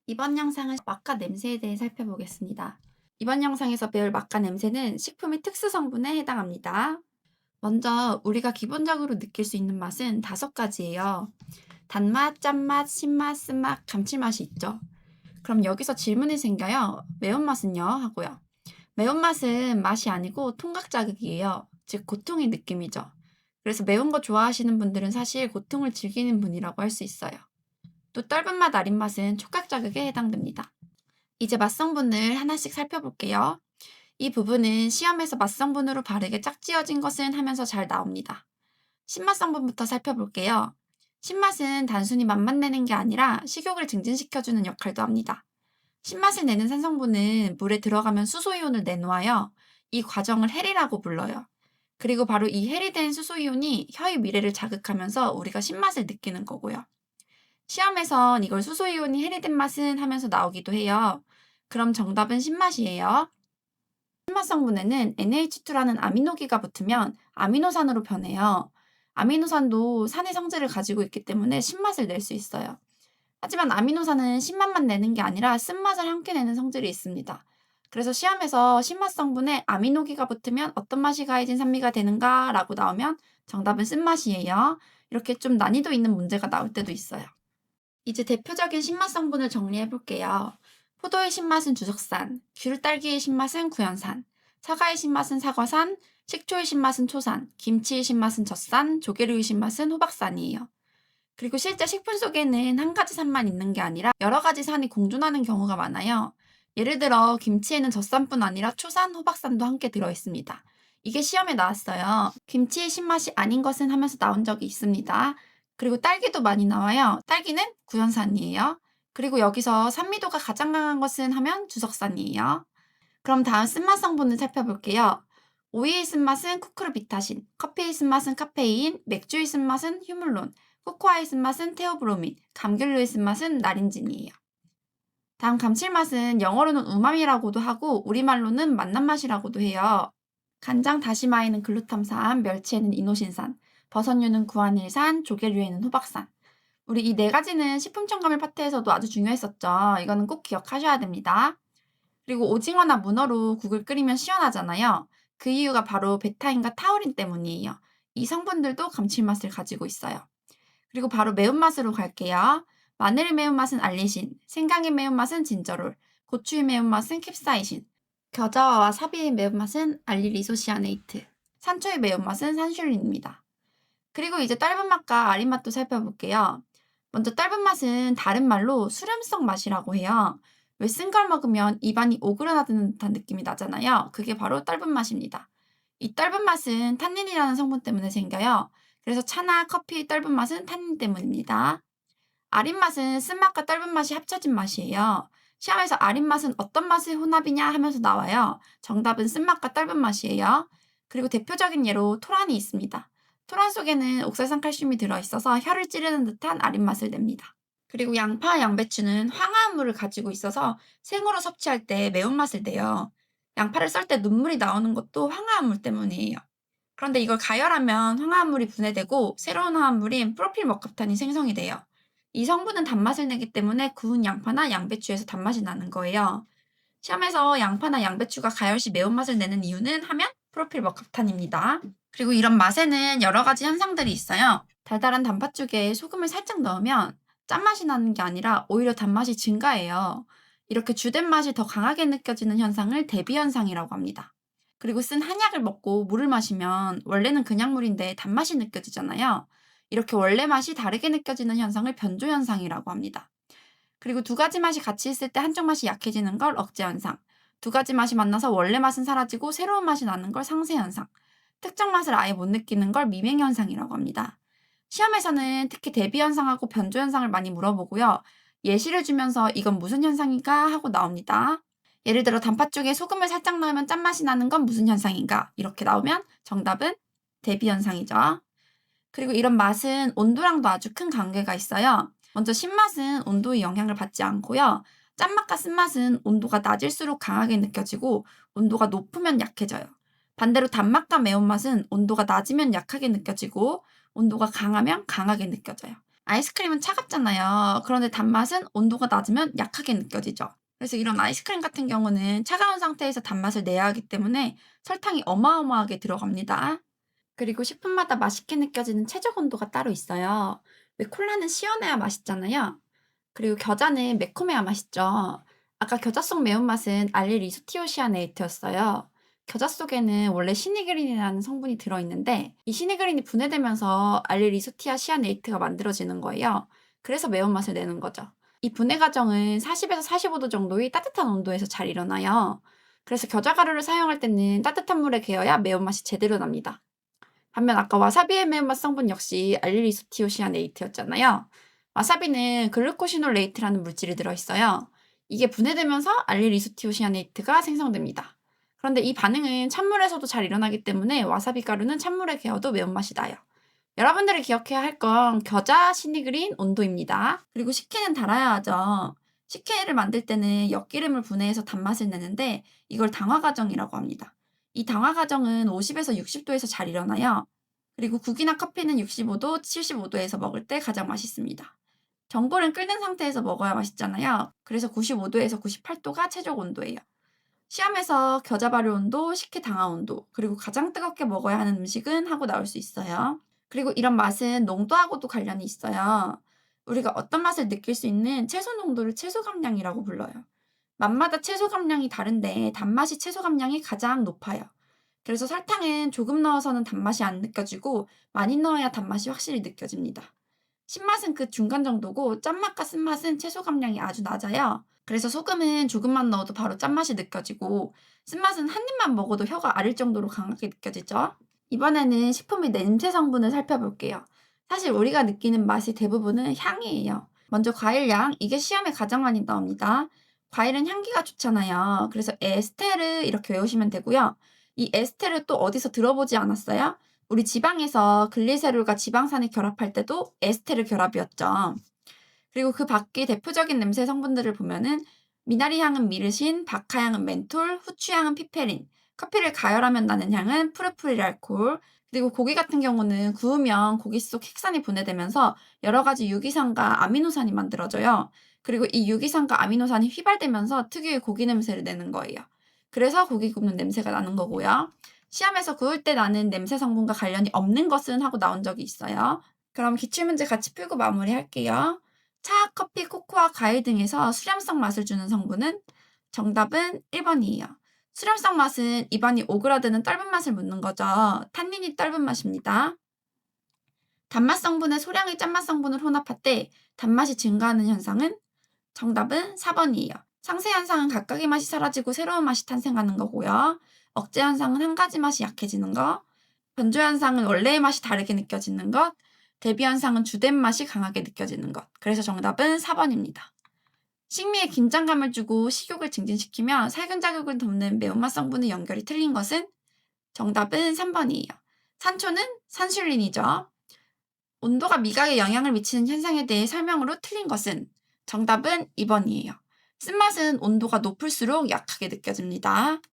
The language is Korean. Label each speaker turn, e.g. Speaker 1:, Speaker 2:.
Speaker 1: 이번 영상은 맛과 냄새에 대해 살펴보겠습니다. 이번 영상에서 배울 맛과 냄새는 식품의 특수 성분에 해당합니다. 먼저 우리가 기본적으로 느낄 수 있는 맛은 5가지예요. 단맛, 짠맛, 신맛, 쓴맛, 감칠맛이 있죠. 그럼 여기서 질문이 생겨요. 매운맛은요? 하고요. 매운맛은 맛이 아니고 통각 자극이에요. 즉 고통의 느낌이죠. 그래서 매운 거 좋아하시는 분들은 사실 고통을 즐기는 분이라고 할 수 있어요. 또 떫은 맛, 아린 맛은 촉각 자극에 해당됩니다. 이제 맛성분을 하나씩 살펴볼게요. 이 부분은 시험에서 맛성분으로 바르게 짝지어진 것은 하면서 잘 나옵니다. 신맛성분부터 살펴볼게요. 신맛은 단순히 맛만 내는 게 아니라 식욕을 증진시켜주는 역할도 합니다. 신맛을 내는 산성분은 물에 들어가면 수소이온을 내놓아요. 이 과정을 해리라고 불러요. 그리고 바로 이 해리된 수소이온이 혀의 미래를 자극하면서 우리가 신맛을 느끼는 거고요. 시험에선 이걸 수소이온이 해리된 맛은 하면서 나오기도 해요. 그럼 정답은 신맛이에요. 신맛 성분에는 NH2라는 아미노기가 붙으면 아미노산으로 변해요. 아미노산도 산의 성질을 가지고 있기 때문에 신맛을 낼 수 있어요. 하지만 아미노산은 신맛만 내는 게 아니라 쓴맛을 함께 내는 성질이 있습니다. 그래서 시험에서 신맛 성분에 아미노기가 붙으면 어떤 맛이 가해진 산미가 되는가 라고 나오면 정답은 쓴맛이에요. 이렇게 좀 난이도 있는 문제가 나올 때도 있어요. 이제 대표적인 신맛 성분을 정리해 볼게요. 포도의 신맛은 주석산, 귤딸기의 신맛은 구연산, 사과의 신맛은 사과산, 식초의 신맛은 초산, 김치의 신맛은 젖산, 조개류의 신맛은 호박산이에요. 그리고 실제 식품 속에는 한 가지 산만 있는 게 아니라 여러 가지 산이 공존하는 경우가 많아요. 예를 들어 김치에는 젖산뿐 아니라 초산, 호박산도 함께 들어있습니다. 이게 시험에 나왔어요. 김치의 신맛이 아닌 것은 하면서 나온 적이 있습니다. 그리고 딸기도 많이 나와요. 딸기는 구연산이에요. 그리고 여기서 산미도가 가장 강한 것은 하면 주석산이에요. 그럼 다음 쓴맛 성분을 살펴볼게요. 오이의 쓴맛은 쿠크르비타신, 커피의 쓴맛은 카페인, 맥주의 쓴맛은 휴물론, 코코아의 쓴맛은 테오브로민, 감귤류의 쓴맛은 나린진이에요. 다음 감칠맛은 영어로는 우마미라고도 하고 우리말로는 맛난맛이라고도 해요. 간장 다시마에는 글루탐산, 멸치에는 이노신산, 버섯류는 구안일산, 조개류에는 호박산. 우리 이 4가지는 식품첨가물 파트에서도 아주 중요했었죠. 이거는 꼭 기억하셔야 됩니다. 그리고 오징어나 문어로 국을 끓이면 시원하잖아요. 그 이유가 바로 베타인과 타우린 때문이에요. 이 성분들도 감칠맛을 가지고 있어요. 그리고 바로 매운맛으로 갈게요. 마늘의 매운맛은 알리신, 생강의 매운맛은 진저롤, 고추의 매운맛은 캡사이신, 겨자와 와사비의 매운맛은 알릴이소시아네이트, 산초의 매운맛은 산슐린입니다. 그리고 이제 떫은 맛과 아린 맛도 살펴볼게요. 먼저 떫은 맛은 다른 말로 수렴성 맛이라고 해요. 왜 쓴 걸 먹으면 입안이 오그라드는 듯한 느낌이 나잖아요. 그게 바로 떫은 맛입니다. 이 떫은 맛은 탄닌이라는 성분 때문에 생겨요. 그래서 차나 커피의 떫은 맛은 탄닌 때문입니다. 아린 맛은 쓴맛과 떫은 맛이 합쳐진 맛이에요. 시험에서 아린 맛은 어떤 맛의 혼합이냐 하면서 나와요. 정답은 쓴맛과 떫은 맛이에요. 그리고 대표적인 예로 토란이 있습니다. 토란 속에는 옥살산칼슘이 들어있어서 혀를 찌르는 듯한 아린 맛을 냅니다. 그리고 양파, 양배추는 황화합물을 가지고 있어서 생으로 섭취할 때 매운맛을 내요. 양파를 썰 때 눈물이 나오는 것도 황화합물 때문이에요. 그런데 이걸 가열하면 황화합물이 분해되고 새로운 화합물인 프로필머카탄이 생성이 돼요. 이 성분은 단맛을 내기 때문에 구운 양파나 양배추에서 단맛이 나는 거예요. 시험에서 양파나 양배추가 가열 시 매운맛을 내는 이유는 하면 프로필머카탄입니다. 그리고 이런 맛에는 여러 가지 현상들이 있어요. 달달한 단팥죽에 소금을 살짝 넣으면 짠맛이 나는 게 아니라 오히려 단맛이 증가해요. 이렇게 주된 맛이 더 강하게 느껴지는 현상을 대비현상이라고 합니다. 그리고 쓴 한약을 먹고 물을 마시면 원래는 그냥 물인데 단맛이 느껴지잖아요. 이렇게 원래 맛이 다르게 느껴지는 현상을 변조현상이라고 합니다. 그리고 2가지 맛이 같이 있을 때 한쪽 맛이 약해지는 걸 억제현상, 2가지 맛이 만나서 원래 맛은 사라지고 새로운 맛이 나는 걸 상쇄현상, 특정 맛을 아예 못 느끼는 걸 미맹현상이라고 합니다. 시험에서는 특히 대비현상하고 변조현상을 많이 물어보고요. 예시를 주면서 이건 무슨 현상인가 하고 나옵니다. 예를 들어 단팥죽에 소금을 살짝 넣으면 짠맛이 나는 건 무슨 현상인가? 이렇게 나오면 정답은 대비현상이죠. 그리고 이런 맛은 온도랑도 아주 큰 관계가 있어요. 먼저 신맛은 온도의 영향을 받지 않고요. 짠맛과 쓴맛은 온도가 낮을수록 강하게 느껴지고 온도가 높으면 약해져요. 반대로 단맛과 매운맛은 온도가 낮으면 약하게 느껴지고 온도가 강하면 강하게 느껴져요. 아이스크림은 차갑잖아요. 그런데 단맛은 온도가 낮으면 약하게 느껴지죠. 그래서 이런 아이스크림 같은 경우는 차가운 상태에서 단맛을 내야 하기 때문에 설탕이 어마어마하게 들어갑니다. 그리고 식품마다 맛있게 느껴지는 최적 온도가 따로 있어요. 왜 콜라는 시원해야 맛있잖아요. 그리고 겨자는 매콤해야 맛있죠. 아까 겨자 속 매운맛은 알릴 이소티오시아네이트였어요. 겨자 속에는 원래 시니그린이라는 성분이 들어있는데 이 시니그린이 분해되면서 알릴 이소티아시아네이트가 만들어지는 거예요. 그래서 매운맛을 내는 거죠. 이 분해 과정은 40에서 45도 정도의 따뜻한 온도에서 잘 일어나요. 그래서 겨자 가루를 사용할 때는 따뜻한 물에 개어야 매운맛이 제대로 납니다. 반면 아까 와사비의 매운맛 성분 역시 알릴리소티오시아네이트였잖아요. 와사비는 글루코시놀레이트라는 물질이 들어있어요. 이게 분해되면서 알릴리소티오시아네이트가 생성됩니다. 그런데 이 반응은 찬물에서도 잘 일어나기 때문에 와사비 가루는 찬물에 개어도 매운맛이 나요. 여러분들이 기억해야 할 건 겨자, 시니그린, 온도입니다. 그리고 식혜는 달아야 하죠. 식혜를 만들 때는 엿기름을 분해해서 단맛을 내는데 이걸 당화 과정이라고 합니다. 이 당화 과정은 50에서 60도에서 잘 일어나요. 그리고 국이나 커피는 65도, 75도에서 먹을 때 가장 맛있습니다. 전골은 끓는 상태에서 먹어야 맛있잖아요. 그래서 95도에서 98도가 최적 온도예요. 시험에서 겨자 발효 온도, 식혜 당화 온도, 그리고 가장 뜨겁게 먹어야 하는 음식은 하고 나올 수 있어요. 그리고 이런 맛은 농도하고도 관련이 있어요. 우리가 어떤 맛을 느낄 수 있는 채소 농도를 채소 감량이라고 불러요. 맛마다 채소 감량이 다른데 단맛이 채소 감량이 가장 높아요. 그래서 설탕은 조금 넣어서는 단맛이 안 느껴지고 많이 넣어야 단맛이 확실히 느껴집니다. 신맛은 그 중간 정도고 짠맛과 쓴맛은 채소 감량이 아주 낮아요. 그래서 소금은 조금만 넣어도 바로 짠맛이 느껴지고 쓴맛은 한 입만 먹어도 혀가 아릴 정도로 강하게 느껴지죠. 이번에는 식품의 냄새 성분을 살펴볼게요. 사실 우리가 느끼는 맛이 대부분은 향이에요. 먼저 과일향, 이게 시험에 가장 많이 나옵니다. 과일은 향기가 좋잖아요. 그래서 에스테르 이렇게 외우시면 되고요. 이 에스테르 또 어디서 들어보지 않았어요? 우리 지방에서 글리세롤과 지방산이 결합할 때도 에스테르 결합이었죠. 그리고 그 밖에 대표적인 냄새 성분들을 보면은 미나리 향은 미르신, 박하 향은 멘톨, 후추 향은 피페린, 커피를 가열하면 나는 향은 푸르푸릴 알코올, 그리고 고기 같은 경우는 구우면 고기 속 핵산이 분해되면서 여러 가지 유기산과 아미노산이 만들어져요. 그리고 이 유기산과 아미노산이 휘발되면서 특유의 고기 냄새를 내는 거예요. 그래서 고기 굽는 냄새가 나는 거고요. 시험에서 구울 때 나는 냄새 성분과 관련이 없는 것은 하고 나온 적이 있어요. 그럼 기출문제 같이 풀고 마무리할게요. 차, 커피, 코코아, 과일 등에서 수렴성 맛을 주는 성분은? 정답은 1번이에요. 수렴성 맛은 입안이 오그라드는 떫은 맛을 묻는 거죠. 탄닌이 떫은 맛입니다. 단맛 성분의 소량의 짠맛 성분을 혼합할 때 단맛이 증가하는 현상은? 정답은 4번이에요. 상쇄 현상은 각각의 맛이 사라지고 새로운 맛이 탄생하는 거고요. 억제 현상은 한 가지 맛이 약해지는 거. 변조 현상은 원래의 맛이 다르게 느껴지는 것. 대비 현상은 주된 맛이 강하게 느껴지는 것. 그래서 정답은 4번입니다. 식미에 긴장감을 주고 식욕을 증진시키며 살균 작용을 돕는 매운맛 성분의 연결이 틀린 것은? 정답은 3번이에요. 산초는 산슐린이죠. 온도가 미각에 영향을 미치는 현상에 대해 설명으로 틀린 것은? 정답은 2번이에요. 쓴맛은 온도가 높을수록 약하게 느껴집니다.